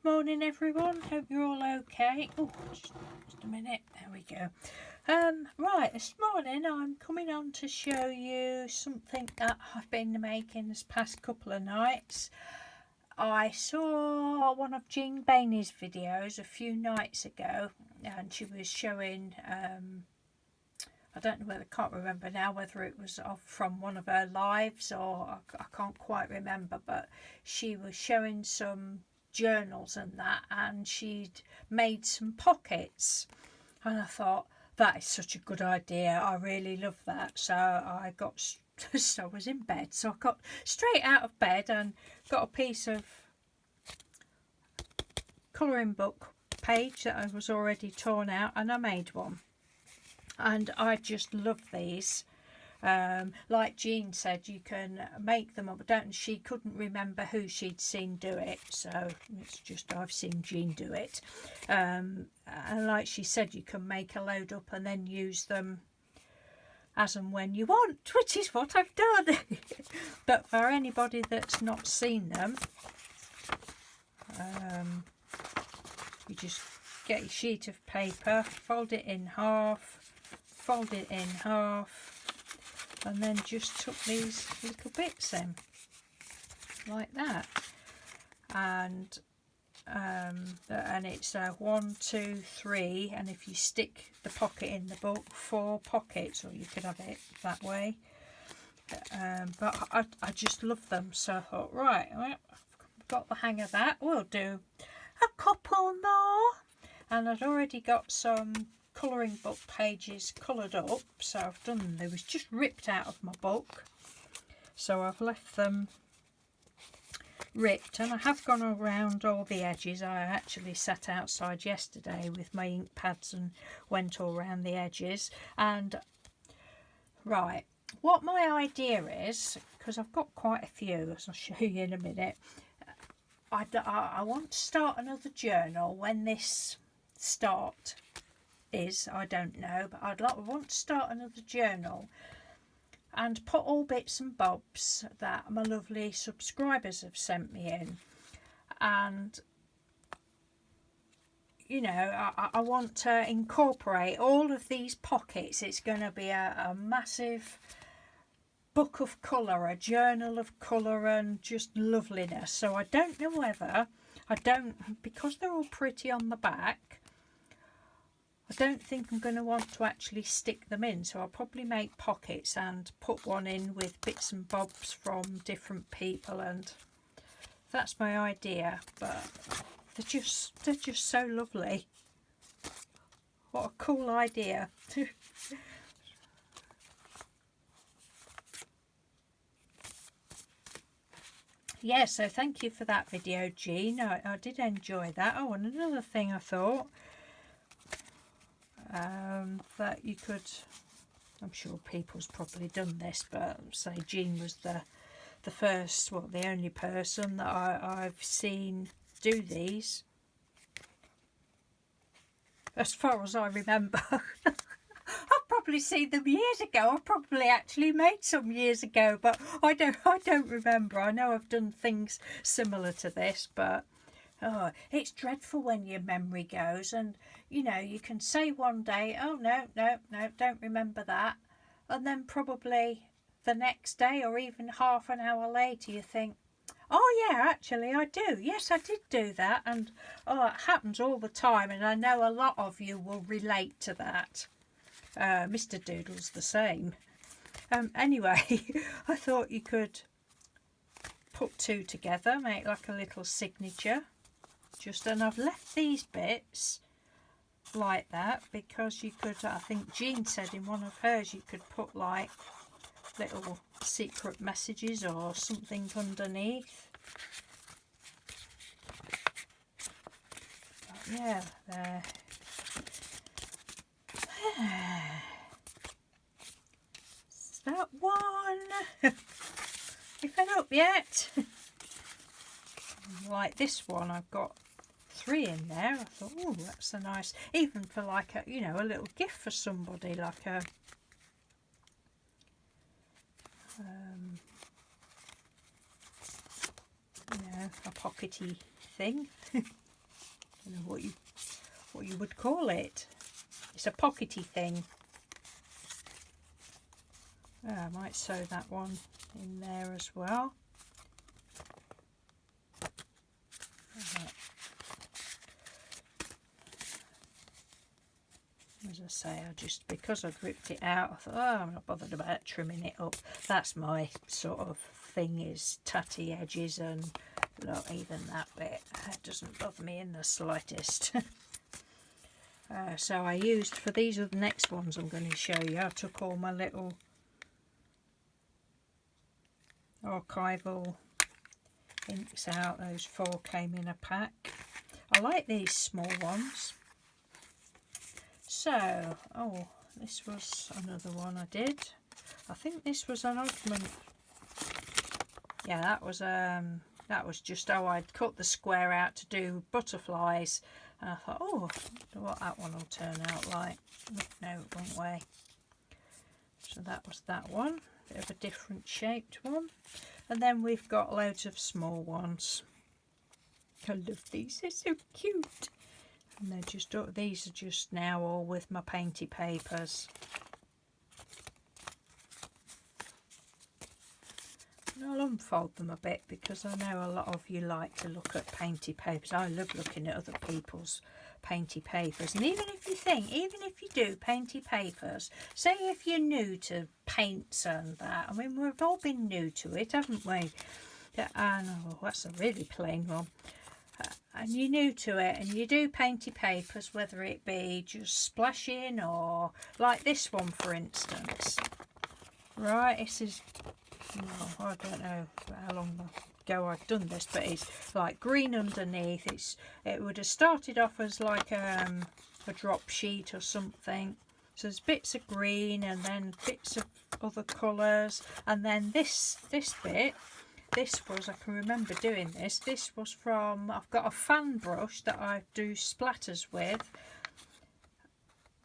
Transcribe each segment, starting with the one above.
morning everyone, hope you're all okay. Oh, just a minute, there we go. Right, this morning I'm coming on to show you something that I've been making this past couple of nights. I saw one of Jeanne Baney's videos a few nights ago, and she was showing, I don't know whether, I can't remember now whether it was from one of her lives or I can't quite remember, but she was showing some journals and that, and she'd made some pockets, and I thought that is such a good idea. I really love that. So I was in bed, so I got straight out of bed and got a piece of colouring book page that I was already torn out, and I made one. And I just love these. Like Jean said, you can make them up. She couldn't remember who she'd seen do it, so it's just I've seen Jean do it. And like she said, you can make a load up and then use them as and when you want, which is what I've done. But for anybody that's not seen them, you just get your sheet of paper, fold it in half, and then just tuck these little bits in like that, and it's 1, 2, 3, and if you stick the pocket in the book, 4 pockets, or you could have it that way. But I just love them, so I thought, right, well, I've got the hang of that, we'll do a couple more. And I'd already got some colouring book pages coloured up, so I've done them. They was just ripped out of my book, so I've left them ripped, and I have gone around all the edges. I actually sat outside yesterday with my ink pads and went all around the edges. And right, what my idea is, because I've got quite a few, as I'll show you in a minute, I want to start another journal. When this start is, I don't know, but I want to start another journal and put all bits and bobs that my lovely subscribers have sent me in. And you know, I want to incorporate all of these pockets. It's going to be a massive book of colour, a journal of colour and just loveliness. So I don't know whether, because they're all pretty on the back, I don't think I'm going to want to actually stick them in, so I'll probably make pockets and put one in with bits and bobs from different people, and that's my idea. But they're just so lovely. What a cool idea. Yeah, so thank you for that video, Jean. I did enjoy that. Oh, and another thing I thought, that you could, I'm sure people's probably done this, but say Jean was the first, well, the only person that I've seen do these, as far as I remember. I've probably seen them years ago. I probably actually made some years ago, but I don't remember. I know I've done things similar to this, but oh, it's dreadful when your memory goes, and you know, you can say one day, oh no, don't remember that, and then probably the next day or even half an hour later you think, oh yeah, actually I do, yes I did do that. And oh, it happens all the time, and I know a lot of you will relate to that. Mr. Doodle's the same. Anyway, I thought you could put two together, make like a little signature. And I've left these bits like that because you could, I think Jean said in one of hers, you could put like little secret messages or something underneath. But yeah, there. Is that one? You fed up yet? Like this one, I've got 3 in there. I thought, oh, that's a nice, even for like a, you know, a little gift for somebody, like a you know, a pockety thing. I don't know what you would call it. It's a pockety thing. Oh, I might sew that one in there as well. As I say, because I'd ripped it out, I thought, oh, I'm not bothered about trimming it up. That's my sort of thing, is tatty edges, and not even that bit. It doesn't bother me in the slightest. So I used, for these are the next ones I'm going to show you, I took all my little archival inks out. Those 4 came in a pack. I like these small ones. So, oh, this was another one I did. I think this was an oddment. Yeah, that was just how I'd cut the square out to do butterflies. And I thought, oh, I wonder what that one will turn out like. No, wrong way. So that was that one. Bit of a different shaped one. And then we've got loads of small ones. I love these, they're so cute. And they're just, these are just now all with my painty papers. And I'll unfold them a bit because I know a lot of you like to look at painty papers. I love looking at other people's painty papers. And even if you do painty papers, say if you're new to paints and that, I mean, we've all been new to it, haven't we? And oh, that's a really plain one. And you're new to it and you do painty papers, whether it be just splashing or like this one, for instance. Right, this is, oh, I don't know how long ago I've done this, but it's like green underneath. It would have started off as like a drop sheet or something. So there's bits of green and then bits of other colours, and then this bit. This was, I can remember doing this. This was from, I've got a fan brush that I do splatters with.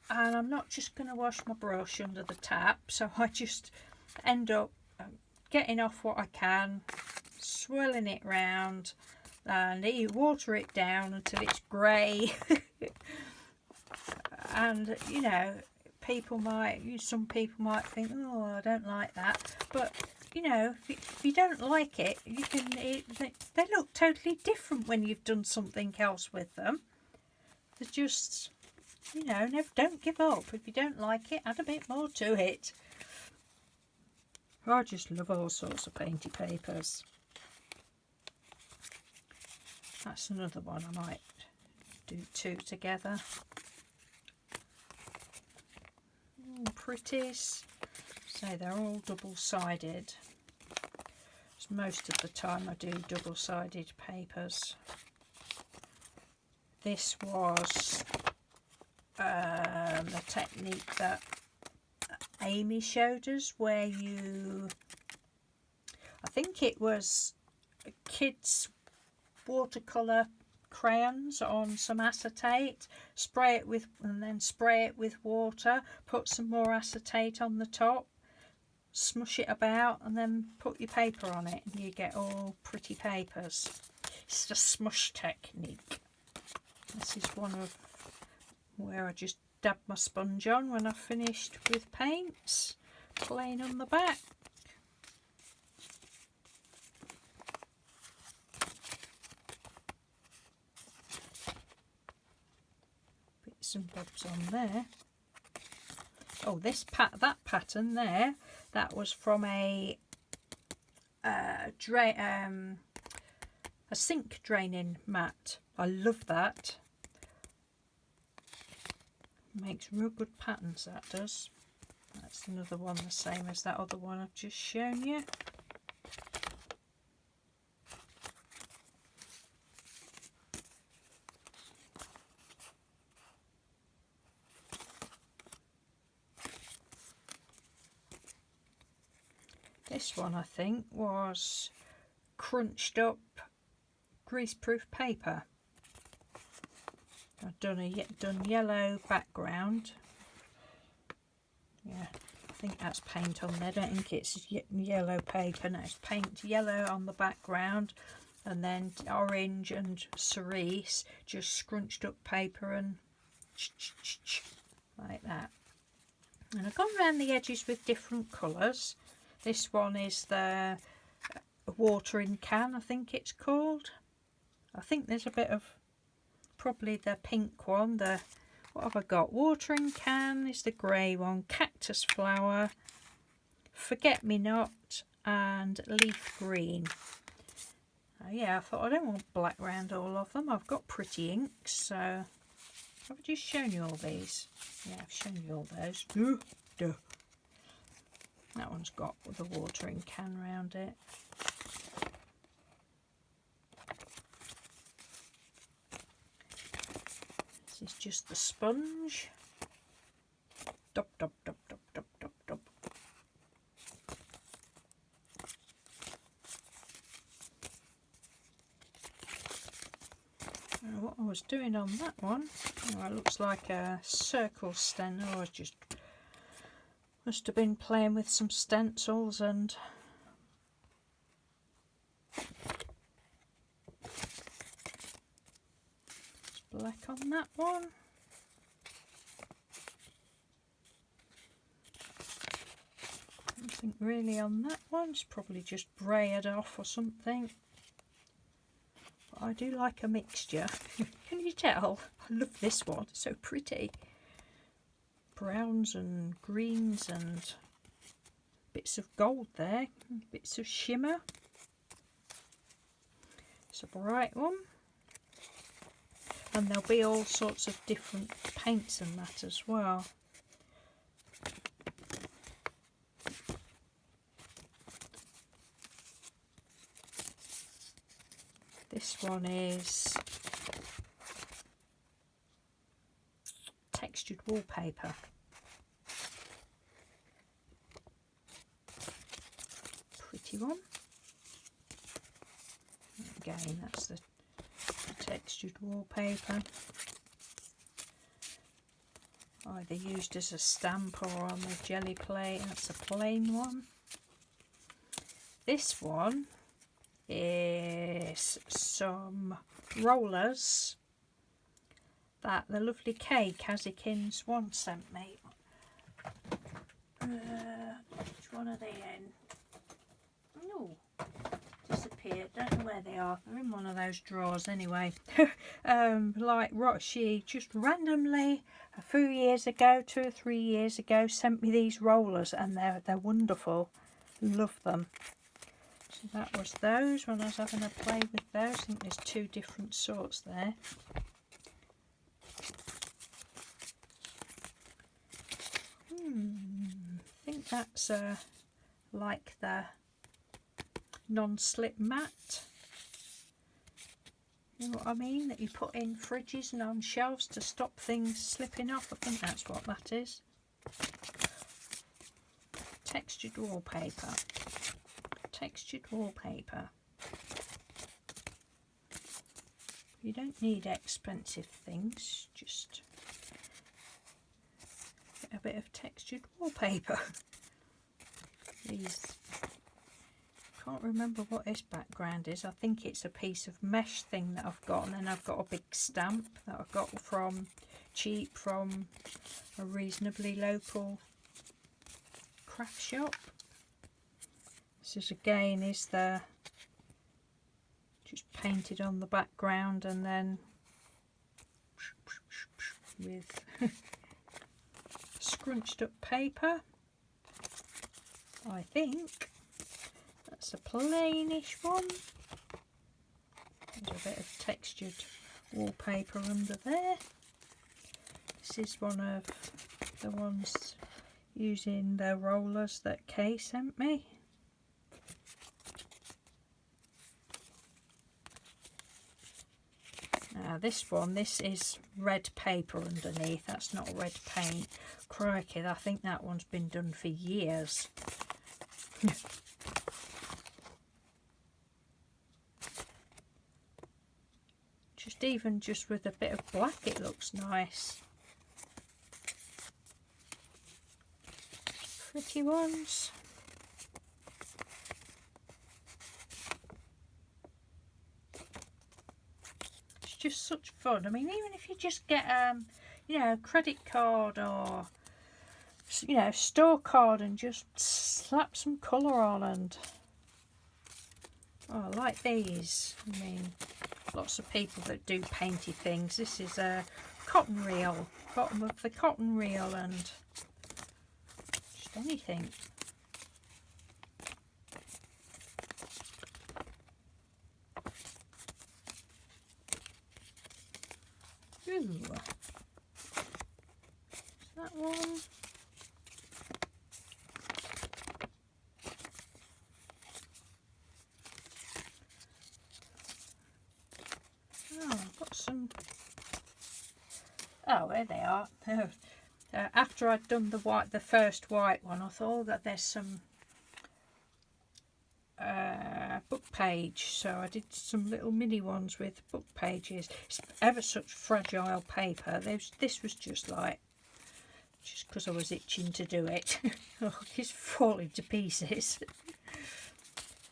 And I'm not just going to wash my brush under the tap. So I just end up getting off what I can, swirling it round, and water it down until it's grey. And, you know, some people might think, oh, I don't like that. But you know, if you don't like it, they look totally different when you've done something else with them. They're just, you know, don't give up. If you don't like it, add a bit more to it. I just love all sorts of painty papers. That's another one I might do 2 together. Pretties. So they're all double-sided. Most of the time I do double-sided papers. This was a technique that Amy showed us, where I think it was kids' watercolour crayons on some acetate, and then spray it with water, put some more acetate on the top, smush it about, and then put your paper on it, and you get all pretty papers. It's the smush technique. This is one of where I just dab my sponge on when I've finished with paints, plain on the back. Bits and bobs on there. Oh, that pattern there, that was from a sink draining mat. I love that. Makes real good patterns, that does. That's another one the same as that other one I've just shown you. This one, I think, was crunched up greaseproof paper. I've done yellow background. Yeah, I think that's paint on there. I don't think it's yellow paper. No, it's paint yellow on the background. and then orange and cerise, just scrunched up paper and like that. And I've gone around the edges with different colours. This one is the watering can, I think it's called. I think there's a bit of probably the pink one. The what have I got? Watering can is the grey one, cactus flower, forget me not, and leaf green. Yeah, I thought I don't want black round all of them. I've got pretty inks, so have I just shown you all these? Yeah, I've shown you all those. Duh. That one's got the watering can round it. This is just the sponge. Dop, dop, dop, dop, dop, dop, dop. What I was doing on that one, oh, it looks like a circle stent. Oh, I just must have been playing with some stencils and it's black on that one. Nothing really on that one. It's probably just braided off or something. I do like a mixture. Can you tell? I love this one, it's so pretty. Browns and greens and bits of gold there, bits of shimmer. It's a bright one. And there'll be all sorts of different paints and that as well. This one is textured wallpaper. Pretty one. Again, that's the textured wallpaper. Either used as a stamp or on the jelly plate. That's a plain one. This one is some rollers that the lovely Kay Kazikins one sent me. Which one are they in? Oh, disappeared. Don't know where they are. They're in one of those drawers anyway. Like she just randomly a few years ago, 2 or 3 years ago, sent me these rollers, and they're wonderful. Love them. So that was those when I was having a play with those. I think there's 2 different sorts there. I think that's like the non-slip mat. You know what I mean? That you put in fridges and on shelves to stop things slipping off. I think that's what that is. Textured wallpaper. Textured wallpaper. You don't need expensive things, just a bit of textured wallpaper. These, can't remember what this background is. I think it's a piece of mesh thing that I've got, and then I've got a big stamp that I've got from cheap from a reasonably local craft shop. This is again is the just painted on the background and then with scrunched up paper. I think that's a plainish one. There's a bit of textured wallpaper under there. This is one of the ones using the rollers that Kay sent me. Now this one, this is red paper underneath, that's not red paint. Crikey, I think that one's been done for years. Even just with a bit of black it looks nice. Pretty ones. just such fun. I mean, even if you just get you know, a credit card or, you know, store card and just slap some colour on, and oh, I like these. I mean, lots of people that do painty things. This is a cotton reel, bottom of the cotton reel, and just anything. Ooh. Is that one? Oh, I've got some. Oh, there they are. After I'd done the first white one, I thought that there's some book page, so I did some little mini ones with book pages. It's ever such fragile paper. This was just because I was itching to do it. Oh, it's falling to pieces.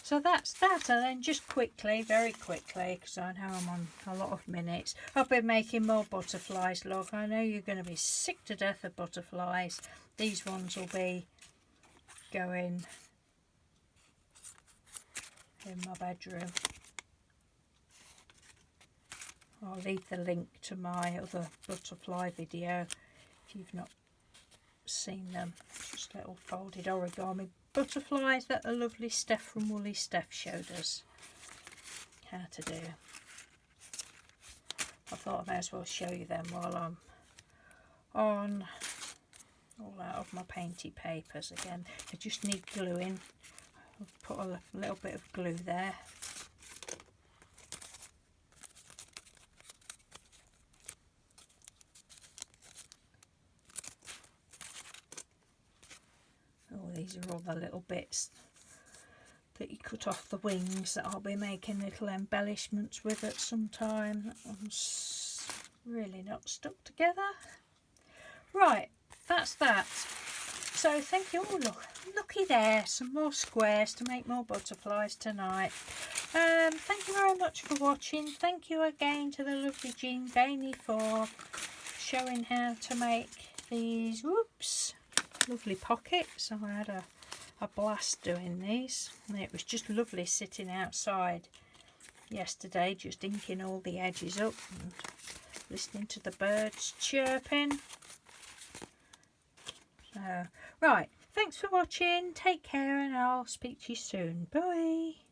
So that's that, and then just quickly, very quickly, because I know I'm on a lot of minutes, I've been making more butterflies. Look, I know you're going to be sick to death of butterflies. These ones will be going in my bedroom. I'll leave the link to my other butterfly video if you've not seen them. Just little folded origami butterflies that the lovely Steph from Woolly Steph showed us how to do. I thought I may as well show you them while I'm on all out of my painty papers again. They just need gluing. I've put a little bit of glue there. Oh, these are all the little bits that you cut off the wings that I'll be making little embellishments with at some time. That one's really not stuck together. Right, that's that. So thank you. Oh, look, looky there, some more squares to make more butterflies tonight. Thank you very much for watching. Thank you again to the lovely Jeanne Baney for showing how to make these. Whoops. Lovely pockets. I had a blast doing these, and it was just lovely sitting outside yesterday just inking all the edges up and listening to the birds chirping. So right, thanks for watching, take care, and I'll speak to you soon. Bye.